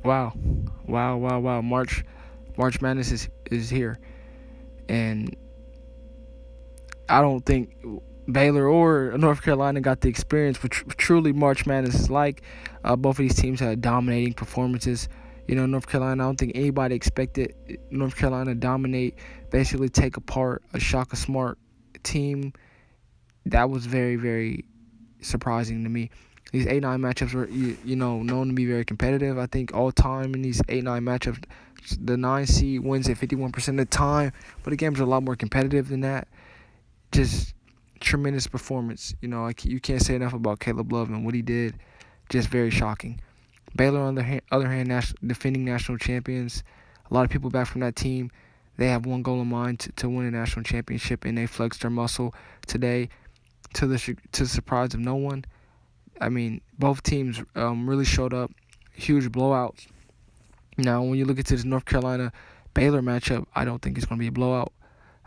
Wow, wow. March Madness is here, and I don't think Baylor or North Carolina got the experience for truly March Madness is like. Both of these teams had dominating performances. North Carolina, I don't think anybody expected North Carolina to dominate, basically take apart a Shaka Smart team. That was very, very surprising to me. These 8-9 matchups were, known to be very competitive. I think all time in these 8-9 matchups, the 9 seed wins at 51% of the time, but the games are a lot more competitive than that. Just tremendous performance. You can't say enough about Caleb Love and what he did. Just very shocking. Baylor, on the other hand, defending national champions. A lot of people back from that team. They have one goal in mind to win a national championship, and they flexed their muscle today to the surprise of no one. I mean, both teams really showed up. Huge blowouts. Now, when you look into this North Carolina Baylor matchup, I don't think it's going to be a blowout.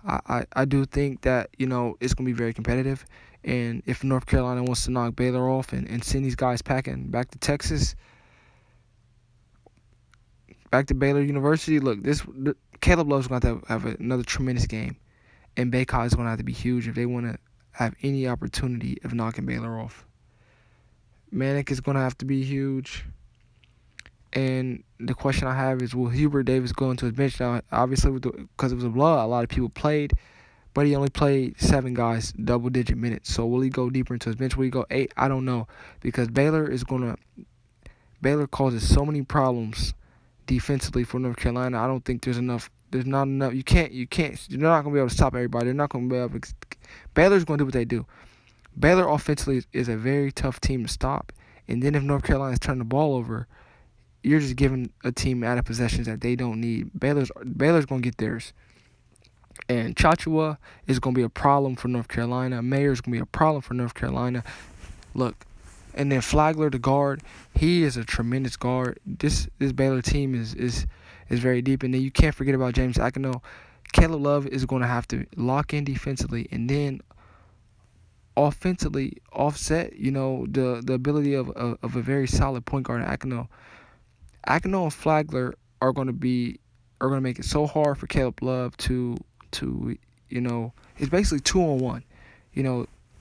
I do think that, it's going to be very competitive. And if North Carolina wants to knock Baylor off and send these guys packing back to Texas, back to Baylor University, look, Caleb Love's going to have another tremendous game. And Baycott is going to have to be huge if they want to have any opportunity of knocking Baylor off. Manic is going to have to be huge. And the question I have is, will Hubert Davis go into his bench? Now, obviously, because it was a blowout, a lot of people played, but he only played 7 guys, double-digit minutes. So will he go deeper into his bench? Will he go 8? I don't know, because Baylor causes so many problems defensively for North Carolina. I don't think there's enough. There's not enough. You can't. You're not going to be able to stop everybody. They're not going to be able to. Baylor's going to do what they do. Baylor offensively is a very tough team to stop. And then if North Carolina's turning the ball over, you're just giving a team added possessions that they don't need. Baylor's going to get theirs. And Chachua is going to be a problem for North Carolina. Mayer is going to be a problem for North Carolina. Look, and then Flagler, the guard, he is a tremendous guard. This Baylor team is very deep. And then you can't forget about James Akinno. Caleb Love is going to have to lock in defensively and then offensively offset, the ability of a very solid point guard, Akinno. Akinno and Flagler are going to make it so hard for Caleb Love to it's basically 2-on-1.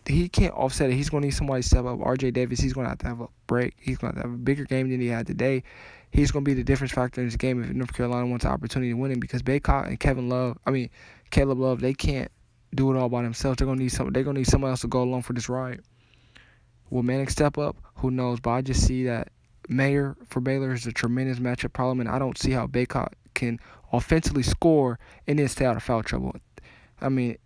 He can't offset it. He's going to need somebody to step up. R.J. Davis, he's going to have a break. He's going to have a bigger game than he had today. He's going to be the difference factor in this game if North Carolina wants an opportunity to win it, because Baycott and Caleb Love, they can't do it all by themselves. They're going to need someone else to go along for this ride. Will Manic step up? Who knows? But I just see that Mayer for Baylor is a tremendous matchup problem, and I don't see how Baycott can offensively score and then stay out of foul trouble. I mean,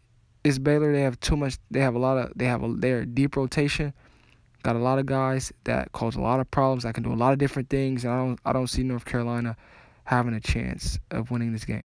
it's Baylor. They have too much. They're deep rotation. Got a lot of guys that cause a lot of problems. That can do a lot of different things, and I don't see North Carolina having a chance of winning this game.